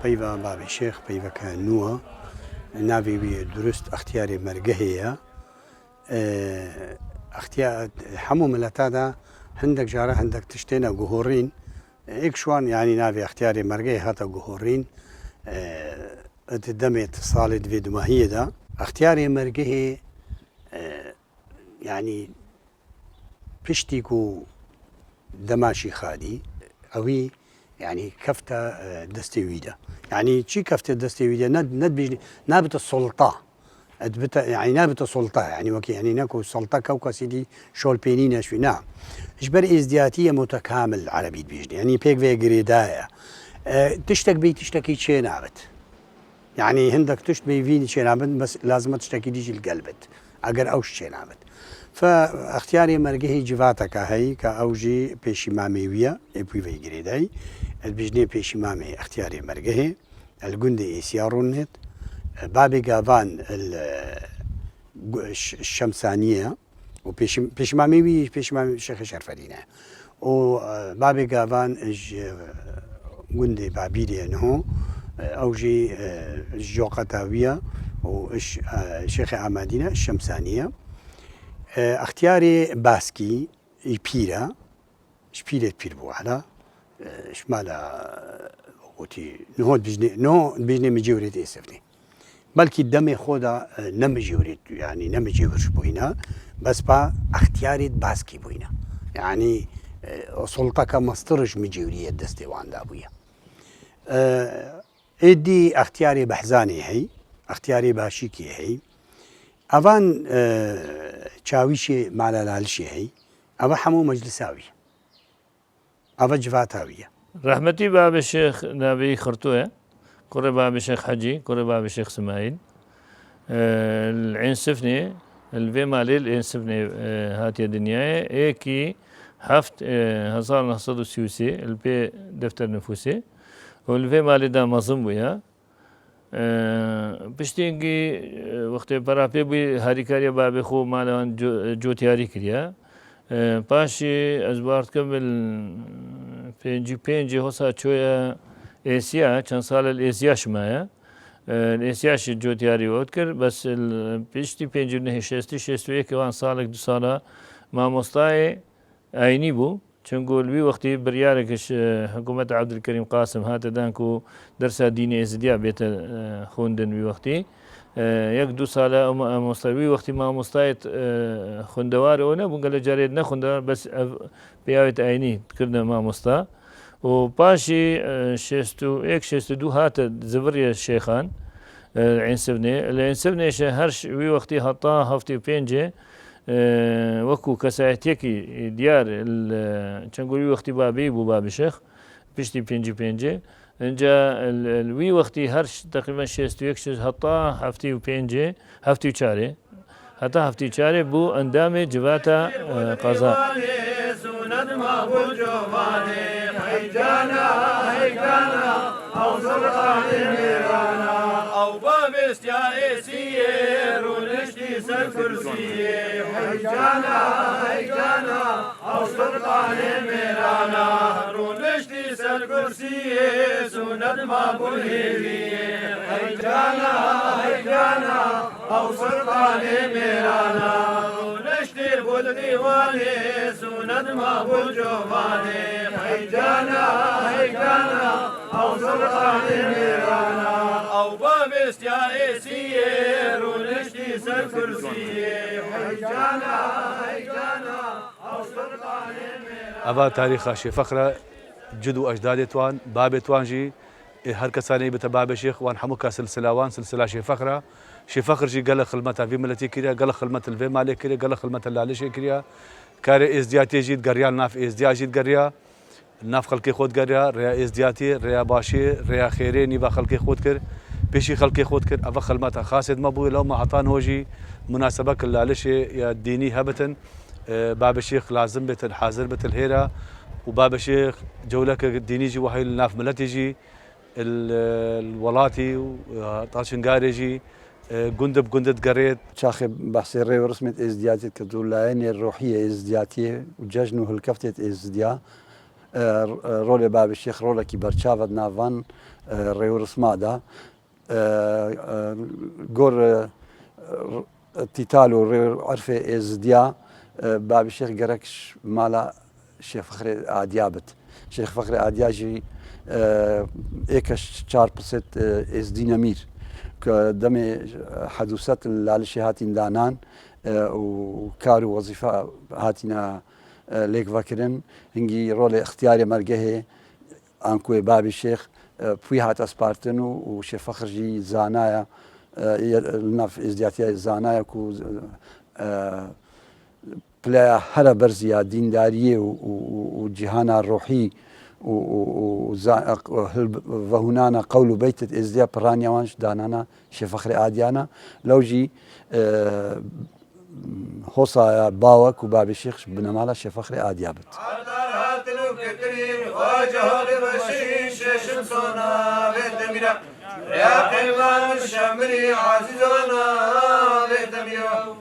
پەیوە بابی شێخ پەیوەکە نووە ناوی وی دروست ئەختیاری مەرگە هەیە هەموو ملەتادا هەندێک جارە هەندێک تشتێنە گوهۆڕین ئێکشوان ینی ناوی ئەختیاری مەرگەی هاتە گوهۆڕین دەمێت ساڵی دوێ دوماهیەدا ئەختیاری مەرگە هەیە ینی پشتێک و دەماشی خادی ئەوی يعني كفتة دستويدة يعني شي كفتة دستويدة ند نابت السلطة يعني نابت السلطة يعني وكي يعني ناكو سلطة كوكا سيدي شول بينينا شوي نعم إجبار إزدياتية متكامل عربي بيجني يعني بيك في جريدايا تشتك بي تشتكي شي نابت يعني عندك تشتبي فيني شي نابت بس لازم تشتكي ديجي القلبت أجر أوش شي نابت فاختياري مرجعي جواتك هاي كأوجي بيشماميوية يبوي في جريداي البجني بيشمامي اختياري مرجعي الجندي سيارونت بابي جافان الشمسانية وبيشماميوي بيشمامي شيخ شرفدينة وبابي جافان جندي بابيدي انه أوجي الجوقتاوية وش شيخ عمادينة الشمسانية اختياري باسكي بيرا شبيرة بير بوحدة شمالا وتي نهود بجني مجيوريت اسفني بلكي دمي خودا نمجيوريت يعني نمجيورش بوينا بس با اختياري باسكي بوينا يعني سلطة مسترج مجيورية دستيوان دابويا ادي اختياري بحزاني هي اختياري باشيكي هي أفان تشاويشي مالا لالشي هي أفا حمو مجلساوي أفا جفاتاوية رحمتي باب الشيخ نبي خرطوة قرب باب الشيخ حجي قرب باب الشيخ سمايل العين سفني الفي مالي العين سفني هاتي الدنيا ايكي حفت هزار نصد سيوسي البي دفتر نفوسي والفي مالي دا مظم ويا پشتینگی وقتی پراپی بی هریکاری بابی خو مالان جوتیاری کریا پاشی از بارد کمل پنجی حسا چویا ایسیا چند سال الایسیاش مایا الایسیاش جوتیاری وقت کر بس پشتی پنجی نه شستو یک وان سالک دو ساله ما مستای آینی بو چنگول وی وقتی بریارکش حکومت عبدالکریم قاسم هات دانکو درس دینی ازدیا بیت خوندن وی وقتی یک دو ساله مستوی وقتی ما مستایت خوندوار اونه بونگل جارید نه خوندوار بس بیایت عینی کردن ما مستا و پاشی شستو دو هات زبری شیخان عین سبنه شه هر وی وقتی حتا هفتی پنجه وكو كساعتيكي ديار تنقولي وقتي بابي بو باب الشيخ بيشتي بينجي انجا الوي وقتي هرش تقريبا شيستو يكشز هطا هفتي وبينجي هفتي وشاري هطا هفتي وشاري بو اندامي جواتا قضاء او باب استيائي ونشتي سالكرسي حيجانا او سلطان ميرانا ونشتي سالكرسي سند ما بلهيري حيجانا او سلطان ميرانا ونشتي بلديواني سند ما بلجواني حيجانا او سلطان ميرانا او باب استيائي سير ونشتي سالكرسي حيجانا او سلطان ميرانا أبا تاريخ شي فخرة جدو أجدادي توان بابي توانجي هر كساني بتباب الشيخ وان حموكا سلسلة شي فخر جي قال خلمتها في ملتي كريا قال خلمت الفي مالي كريا قال خلمت اللالشي كريا كاري ازدياتي جيت قريا ناف ازديا جيت قريا ناف خلقي خود قريا ريا ازدياتي ريا باشي ريا خيري نيبا خلقي خود كر بيشي خلقي خود كر أفا خلمتها خاسد مبوي لو ما عطان هوجي مناسبة اللالشي يا ديني هبتن باب الشيخ لازم بيت الحاضر بيت الهيرة وباب الشيخ جولك الديني جي وحي الناف ملتي جي الولاتي طاشنقاري جي قندب قريت شاخي بحثي الري ورسمة ازدياتي كدول العين الروحية ازدياتي وججنه الكفتة ازديا رول باب الشيخ رولا كي برشافد نافان ريورس مادا جور تيتالو عرفه ازديا باب الشيخ جركش مالا الشيخ فخري عاديابت الشيخ فخري عادياجي ايكش 4% از دينامير كدمي حدوثات العلشي هاتين دانان وكارو وظيفة هاتينا ليك فاكرن هنجي رول اختياري مرجهه انكو باب الشيخ بوي هات اسبارتنو وشيخ فخرجي زانايا النف ازدياتيا زانايا كو بلا هلا برزيا دينداريه وجهانا الروحي وهنانا قول بيت ازديا برانيا وانش دانانا شيخ فخري عاديانا لوجي هوصا باوك وباب الشيخ بنمالا شيخ فخري عاديابت يا قلمان الشمري عزيزنا بيتميو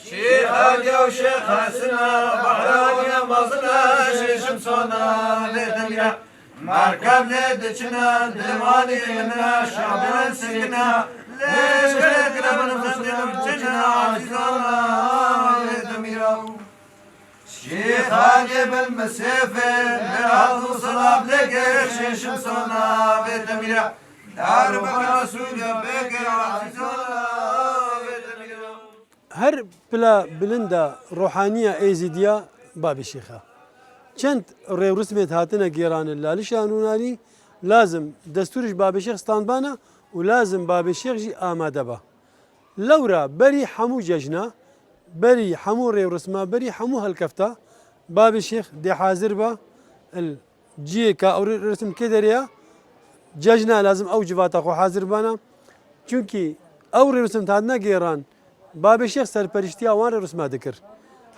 شيخ هادي وشيخ حسنا بحرانيا مصنا شيخ شمسونا بيتميو مركب ندشنا دماني لنا شعبنا سكنا ليش غيرنا من خصنا بجنا عزيزنا بيتميو شيخ هادي بالمسافة لهذا صلاة لقيت شيخ شمسونا بيتميو هر بلا بلندا روحانية ايزيديا بابي شيخة چند ريو رسمت هاتنا جيران اللالي شانوناني لازم دستورش بابي شيخ ستانبانا ولازم بابي شيخ جي آماده با لورا بري حمو ججنا بري حمو ريو رسمه بري حمو هالكفتا بابي شيخ دي حاضر با الجي كا او رسم كدريا ججنا لازم او جواتا خو حاضر بانا چونكي او رسم تادنا جيران باب الشيخ سرپرشتيا وان رسمه ذكر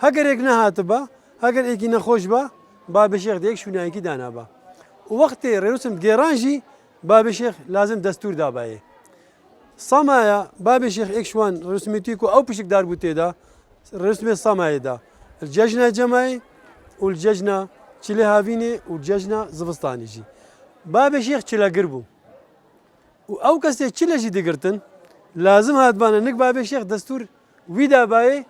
هاگر ایک نه هات با هاگر ایکی نخوش با باب الشيخ ديك شوناي کی دانا با وقت رسم جيران جي باب الشيخ لازم دستور دا باي صمايا باب الشيخ اكشوان رسمتيكو او بشك دار بوتي دا رسم الصمايا دا الججنا جماعي والججنا تشلي هافيني والججنا زبستاني جي باب الشيخ تشلا قربو او كسي تشلا جي دقرتن لازم هاد بانا نك باب الشيخ دستور ويدا باي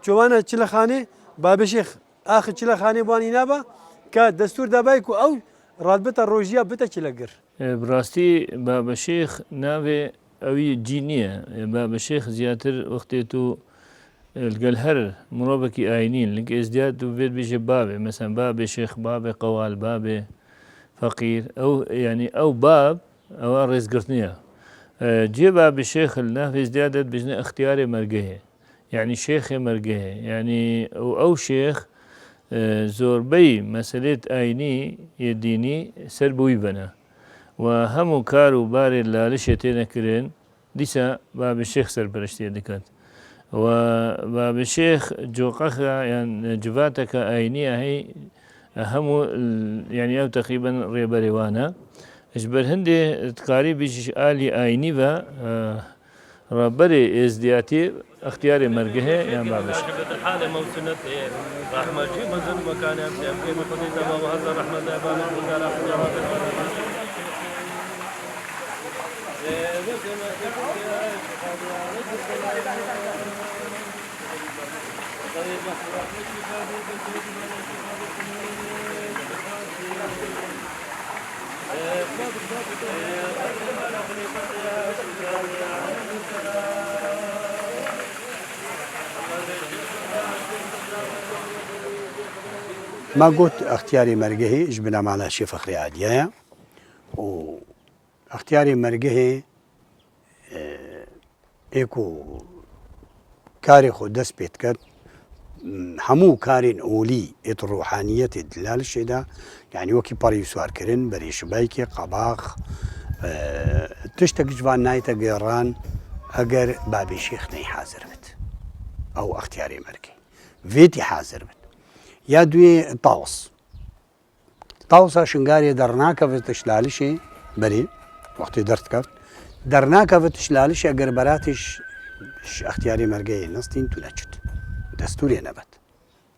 جوانا تشلا خاني باب الشيخ اخر تشلا خاني باني نابا كا دستور دابايكو او راتبه الروجيه بتا تشلا قر براستي باب الشيخ ناوي اوي جينيه باب الشيخ زياتر وقتيتو القلهر مرابكي آينين لك ازدياد وبيت بيجي بابي مثلا باب الشيخ باب قوال باب فقير او يعني او باب او رئيس قرطنيه جي باب الشيخ لنا في ازديادة بجنا اختياري مرقه يعني شيخ مرقه يعني او شيخ زور بي مسألة آيني يديني سربوي بنا وهمو كارو باري لالشتين كرين ديسا باب الشيخ سربرشتي دكات وباب الشيخ جوقخا يعني جفاتك آينية هي همو يعني او تقريبا ريبريوانا اجبر هندي تقاري بيش آلي آيني و ربري ازدياتي اختياري مرقه يعني باب الشيخ الحالة موسنة رحمة جي مزن مكان يمتع في مقضي تمام وهذا رحمة دابان المدارة ما قلت اختياري مرقهي اجبنا معنا شي فخري عادية واختياري مرقهي ايكو كاري خو دس بيت كت همو كارين اولي ات روحانية دلال الشيدا يعني وكي باري سوار كرين بري شبايكي قباخ تشتك جوان نايتا قيران اگر بابي شيخ ني حاضر بت او اختياري مرقهي فيتي حاضر بت يا دوي طاوس شنقاري درناك في تشلالشي بري وقت درت كفت درناك في تشلالشي اگر براتش اختياري مرقهي نستين تنجد دستوري نبت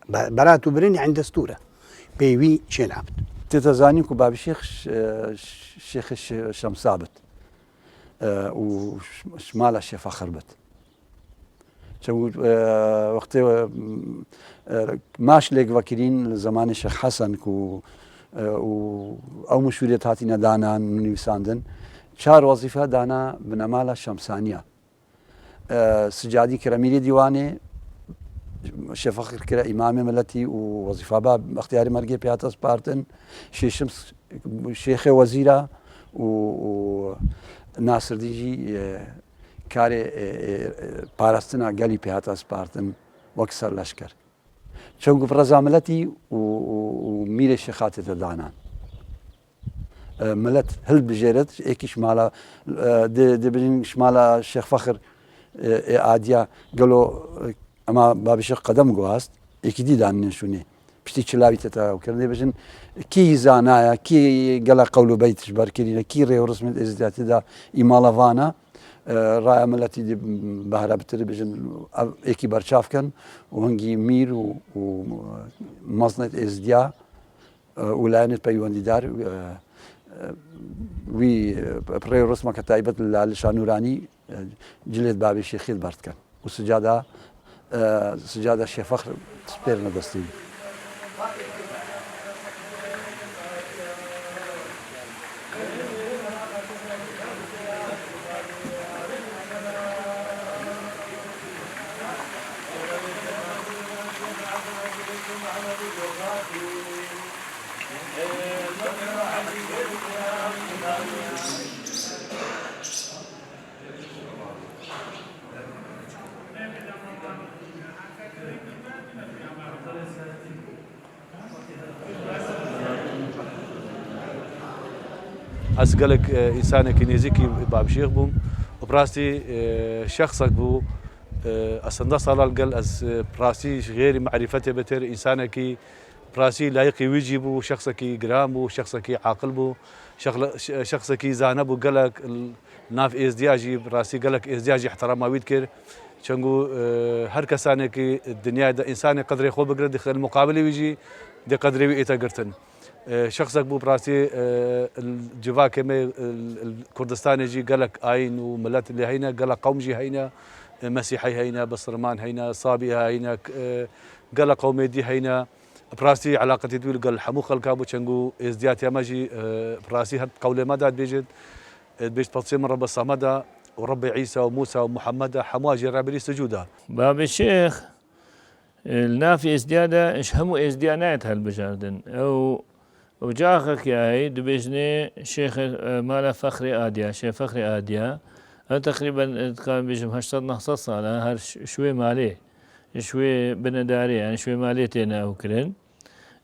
براتو بريني عند دستوره پێوی چێ نابێت تتزاني كو باب الشيخ شمسابت وشمال الشيخ فخر بت شو وقت ماش ليك وكيلين زمان الشيخ حسن كو او مشورية هاتينا دانا من وساندن شار وظيفة دانا بنمالة شمسانية سجادي كراميلي ديواني الشيخ فخر كرا إمام ملتي ووظيفة باب اختياري مرقي بياتس بارتن شمس شيخ وزيرة وناصر ديجي كاري باراستنا قالي بياتس بارتن وكسر لشكر شو فرزا ملتي وميري الشيخات تدانان ملت هل بجيرت ايكي شمالا دي بجين شمالا الشيخ فخر عادية قالوا اما باب الشيخ قدم قواست ايكي دي دان شوني بشتي چلاوي تتا وكرني بجن كي زانايا كي قال قولوا بيت جبر كيرينا كي ريو رسمت ازديات دا ايمالا فانا رايا ملتي دي بهرا بتري بجن ايكي برشاف كان وهنجي مير ومصنت ازديا ولانت بيواندي دار وي بري رسمه كتايبه لشانوراني جلد باب الشيخ برت كان وسجاده سجاده الشيخ فخر سبيرنا دستي أسألك إنسانك نيزيكي باب شيخ بوم وبراستي شخصك بو أصلا صار القل أس براستي غير معرفته بتر إنسانك براسي لايقي ويجي بو شخصك جرام بو شخصك عاقل بو شخصك زانبو قالك ناف ازدياجي براسي قالك ازدياجي احترام ما ويذكر شنقو هر كسانك الدنيا دا إنسان قدر يخو بقرد دخل المقابل ويجي دي قدر ويتا قرتن شخصك بو براسي الجفا كما الكردستان يجي قالك آين وملات اللي هينا قالك قوم جي هينا مسيحي هينا بصرمان هينا صابي هينا قالك قوم دي هينا براسي علاقة تدويل قال حمو خلقا بو شنقو ازديات يا ماجي براسي هاد قولي ما داد بيجد بيجد بتصير من رب الصمد ورب عيسى وموسى ومحمد حمواجي رابري سجودا باب الشيخ النافي ازديادة ايش همو ازديانات هالبجاردن او وجاخك يا هي دبيجني شيخ مالا فخري آديا شيخ فخري آديا تقريبا كان بيجم هشتاد نحصص على هر شوي ماليه شوي بنداري يعني شوي ماليتنا او كرن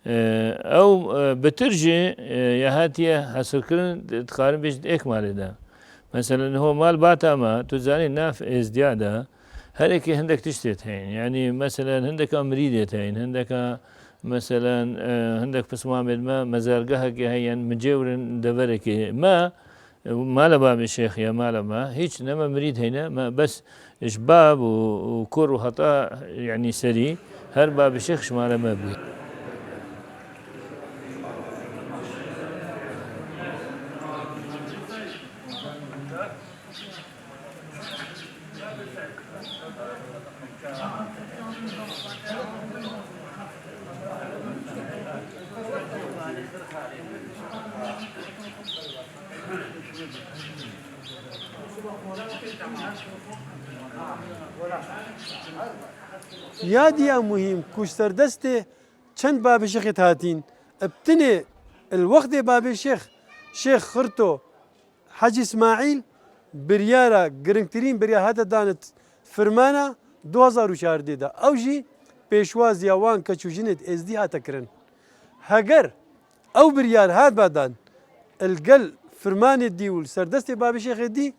او بترجي يا هاتيه حصل كرن تقارن بيجد ايك مالي ده مثلا هو مال باتا ما تزاني ناف ازدياده هلك عندك تشتت هين يعني مثلا عندك مريدة هين عندك مثلا عندك بسمام ما مزارقها هي مجور دبرك ما لباب الشيخ يا ما لما هيك نما مريد هنا ما بس إشباب وكر وخطأ يعني سري هر باب الشيخ شمال ما بي يادي مهم كوشتر دسته چند باب الشيخ هاتين ابتني الوقت باب الشيخ شيخ خرطو حاج اسماعيل بريارة قرنكترين بريارة هذا دانت فرمانة 2004 دا اوجي بيشواز يوان كچوجنت ازدي هاتكرن هاجر او بريار هاد بادان القل فرمان دي والسردست باب الشيخ دي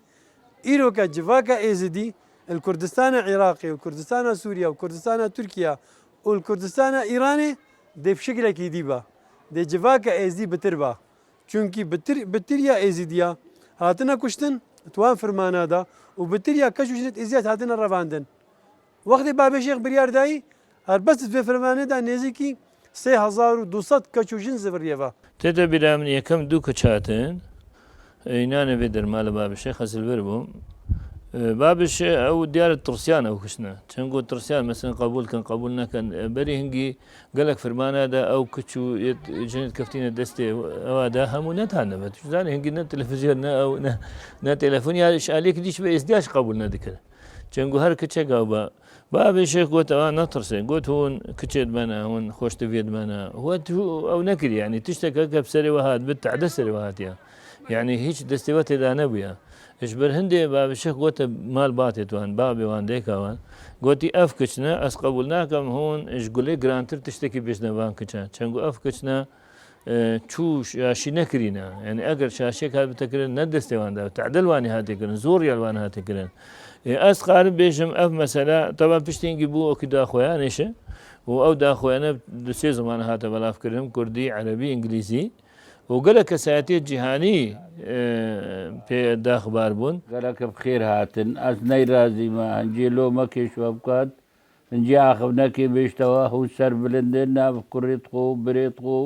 ايروكا جفاكا ازدي الكردستان عراقي والكردستان سوريا والكردستان تركيا والكردستان ايراني دي بشكل كيديبا دي جفاكا ازدي بتربا چونكي بتريا ازديا هاتنا كشتن توان فرمانا دا وبتريا كشوشنت ازيات هاتنا رفاندن وقت باب الشيخ بريار داي هر بس في فرمانه دا نزيكي 3200 کەچ و ژن زڤریەوە تێدا بیرا من یەکەم دوو کە چاتن ئینانە بێ دەرما لە بابشێ خەزلبەر بووم بابشێ ئەو دیارە ترسیان ئەو کشتە چەند گۆ ترسیان مەسن قبولکەن قبول نەکەن بەری هەنگی گەلک فرمانادا ئەو کچ و ژنت کەفتینە دەستێ ئەووادا هەموو نەتان دەبێت زانانی هەنگی نە تەلەڤیزیۆن نە تەلەفۆن یا ئالێکی دیش بە ئێزدیاش قبول نەدەکرد چەنگو هەر کچێکاو بە بابێشێک گوتەوە نەترسێن گوت هون کچێت بەنە هون خۆشتەوێت بەنە ئەو نەکردی ینی تشتێکە کە سەرەوە هات بت تعدە سەرەوە هاتیە یعنی هیچ دەستێوە تێدا نەبووە هش بەر هەندێ بابشێک گوتە مال باتێتوان بابێوان دێکاوان گوتی ئەف کچنە ئەس قبول ناکەم هون ش گولێ گرانتر تشتێکی بێژنەوان کچە چەنگو ئەف کچنە چوش یاشی نەکرینە یعنی ئەگەر شاشێک هات بتەکردن نەدەستێواندا تعدەلوانی هاتێکردن زۆر یاڵوان هاتێکردن ئەس قارب بێژم ئەف مەسەلا تەوا پشتێنگی بوو ئەوکی داخۆیانێشە و ئەو داخۆیانە دوسێ زمانە هاتە بەڵافکردن کوردی عەرەبی ئینگلیزی وگەلە کەسایەتیە جیهانی پێ داخبار بوون گەلەکە بخێر هاتن ئەس نەیرازیمە هەنجێ لۆمە کێشوە بکات هەنجێ ئاخب نەکێ بێشتەوە هەو سەر بلندێن ناو کوڕێت خۆ و برێت خۆ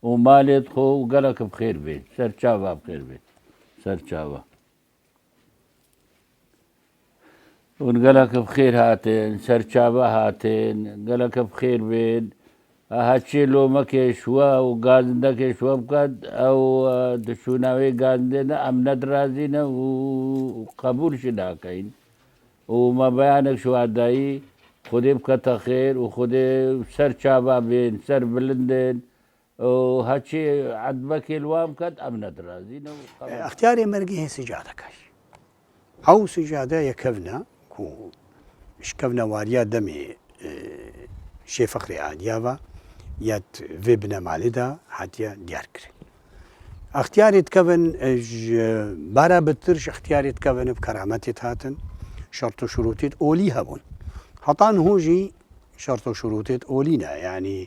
و مالێت خۆ و گەلەکە بخێر بێت سەرچاوە بخێر بێت سەرچاوە گەلەکە بخێر هاتن سەرچاوە هاتن گەلەکە بخێر بێن هەچێ لۆمە کێشووە و گازندە کێشوە بکات ئەو دشوناوی گازندێنە ئەم نەدرازینە و قبولشی ناکەین و مەبەیانێک شوادایی خودێ بکەتە خێر و خودێ سەر چاوا بێن سەر بلندێن و هەچێ عەدمەکێ لوا بکات ئەم نەدرازینە اختیاری مەرگی هێ سیجادەکەش ئەو سیجادە یەکەونە و شکەونە واریە دەمێ شێفەقری عادیاوە یەت vê binêmalê da hatiye diyarkirin. Extiyarê dikevin bara bi tirş extiyarê dikevin bi kerametê hatin şert û şurûtê olî hebûn. Hetan hûn jî şert û şurûtê olî ne yanî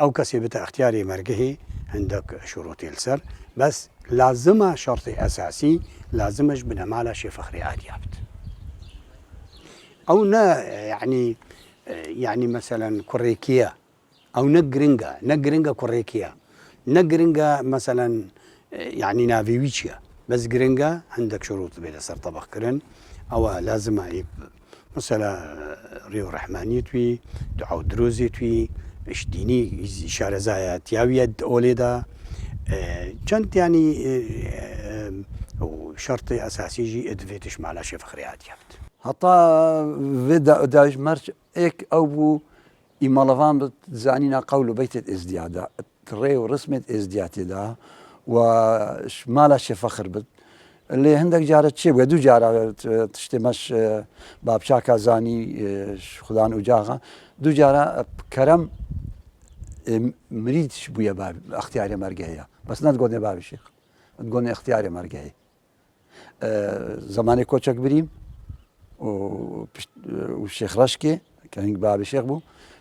ew kesê bite extiyarê mergehê hindek şurûtê li ser bes lazima şertê esasî lazim ji binêmala şêfexrê adiya bit. Ew ne yani mesela kurêkiye أو نجرينجا كوريكيا نجرينجا مثلا يعني نافيويتشيا بس جرينجا عندك شروط بين سر طبخ كرن أو لازم مثلا ريو رحمانية توي دعاء دروزي توي اشتيني إشارة زايا تياوية أوليدا كانت يعني شرط أساسي جي ادفيتش مع شيف خريات يابت حتى فيدا داش مرش إيك أو إيمالفان بتزانينا قول بيت الازدياد تري ورسمة ازدياد دا وشمالا شي فخر بت اللي عندك جارة شي ودو جارة تشتمش باب شاكا زاني خدان وجاغا دو جارة كرم مريد شبويا باب اختياري مرقهية بس لا تقولني باب الشيخ تقولني اختياري مرقهي زماني كوتشك بريم والشيخ رشكي كان باب الشيخ بو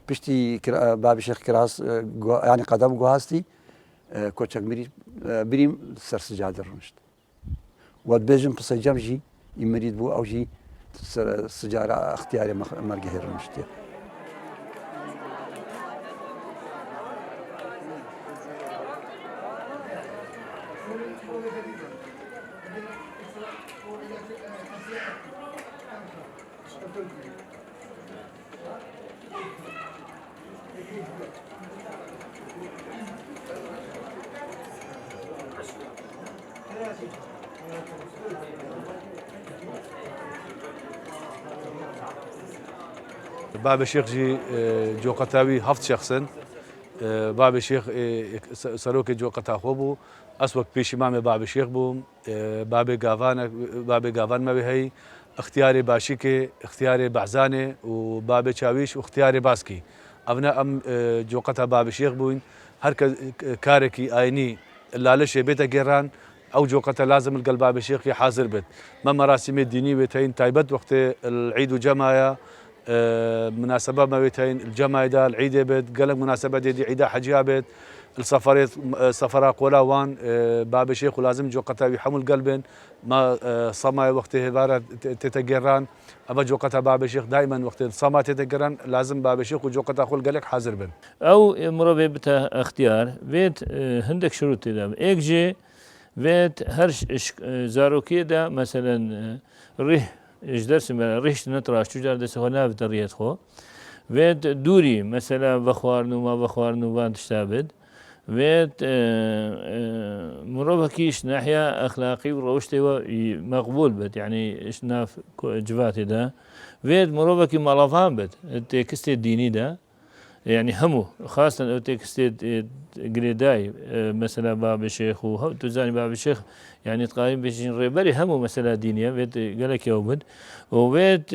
بشتي باب الشيخ كراس يعني قدم جوهاستي كوتشك بريم سر سجاد الرمشت والبيجم بسجم جي يمريد بو او جي سجارة اختياري مرقه الرمشت باب الشيخ جي جو قتاوي هفت شخصا باب الشيخ سروك جو قتا خوبو اسوك بيش امام باب الشيخ بو باب غافان ما بهي اختياري باشيكي اختياري بعزاني وباب تشاويش واختياري باسكي ابناء ام جو قتا باب الشيخ بوين هر كاركي ايني لالش بيتا جيران او جو قتا لازم القلب باب الشيخ حاضر بيت ما مراسم الدينيه بتين تايبت وقت العيد وجمايا مناسبة ما بيتين الجمعة دا العيد بيت قالك مناسبة دي عيدا حجيا بيت السفرات سفرة قولا وان باب الشيخ ولازم جو قتا حمل قلبين ما صما وقت هبارة تتجران أبا جو قتا باب الشيخ دائما وقت صما تتجران لازم باب الشيخ وجو قتا خل قلك حاضر بن او مربي بتا اختيار بيت هندك شروط دا ايك جي بيت هرش زاروكي دا مثلا ريح ايش درس ريش نتراش تجار دس هو نافت الريت خو بيت دوري مثلا بخوارنو ما بخوارنو بان تشتابد بيت مربكيش ناحية أخلاقي وروشتي مقبول بد يعني إيش ناف جفاتي ده بيت مربكي مالافان بد التكستي الديني ده يعني همو خاصة التكستي قريداي مثلا باب الشيخ وتزاني باب الشيخ يعني تقارن بيشين ريبري همو مثلا دينية بيت قالك يومد وبيت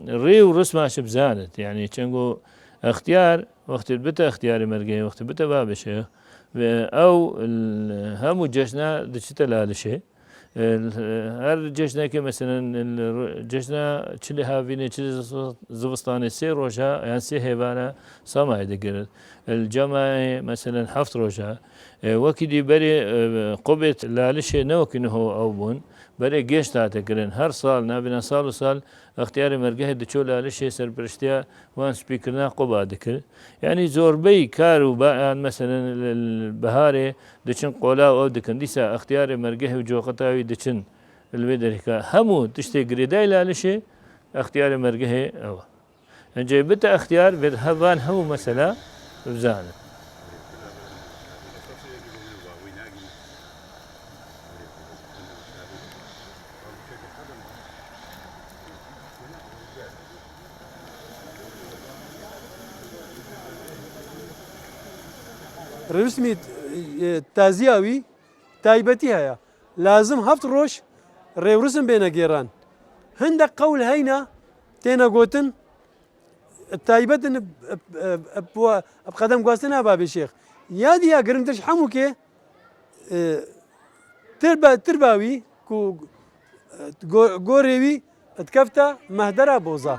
ري ورسمة شبزانت يعني تشنقو اختيار وقت بتا اختياري مرقي وقت بتا باب الشيخ او همو جشنا دشتا لالشي هر جشنا كي مثلا الجشنا تشلي هافيني تشلي زبستاني سي روجا يعني سي هيبانا سما يدقر الجماعة مثلا حفت روجا وكدي بري قبت لالشي نوكي هو او بون بري جيش تاتكرن هر صال نابنا صال وصال اختياري مرقه دچول لالشي سربرشتيا وان سبيكرنا قبا دكر يعني زوربي كارو بان مثلا البهاري دچن قولا او دكن ديسا اختياري مرقه وجوقتاوي دچن البدركا همو تشتي قريداي لالشي اختياري مرقه او انجي بتا اختيار بالهبان هو مثلا بزانه رسمي تازياوي تايبتي هيا لازم هفت روش ريورسم بين جيران هندك قول هينا تينا قوتن التايبتن بقدم قواستنا باب الشيخ يا دي يا قرنتش حموكي ترباوي كو قوريوي تكفتا مهدرة بوزا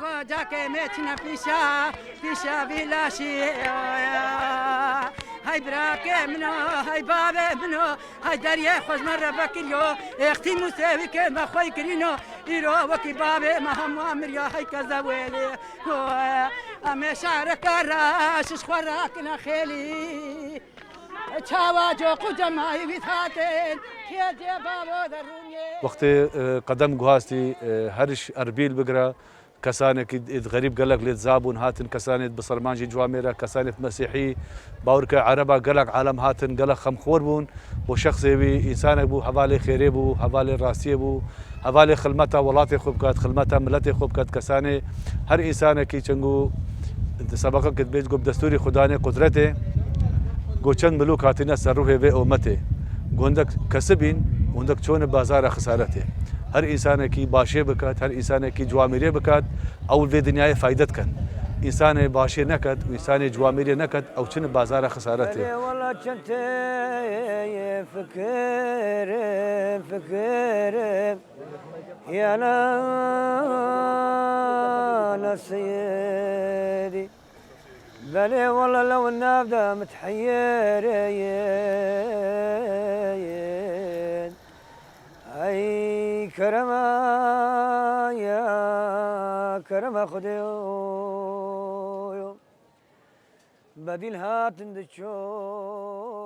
هاي براك منو هاي بابا منو هاي دريا خوش مرة بكريو اختي مساوي كما خوي كرينو إيرو وكي بابا ما هم عمريا هاي كذا ويلي أما شعرك راش شخوراك خيلي تشاوا جو قدماي بيثاتين كيدي بابا دروني وقت قدم جهازتي هرش أربيل بقرا كسانك غريب قال لك لتزابون هاتن كسانت بصرمانجي جواميرا كسانت مسيحي باورك عربا قال لك عالم هاتن قال لك خمخور بون وشخص بي انسان بو حوالي خيري بو حوالي راسي بو حوالي خلمتا ولاتي خوبكات خلمتا ملتي خوبكات كسانه هر انسان كي چنگو انت سبق كت بيج گو دستوري خدانه قدرته گوچن ملوك هاتنا سروه و امته گوندك كسبين وندك چون بازار خسارته هر انسان کی باشه بکات هر انسان کی جوامری بکات او في دنیای فایدت کن انسان باشه نکد و انسان جوامری نکد او چن بازار خسارته والله كنت فكر يا لا سيدي بلي والله لو النافذة متحير اي كرما يا كرما خديو بديل هات ندشو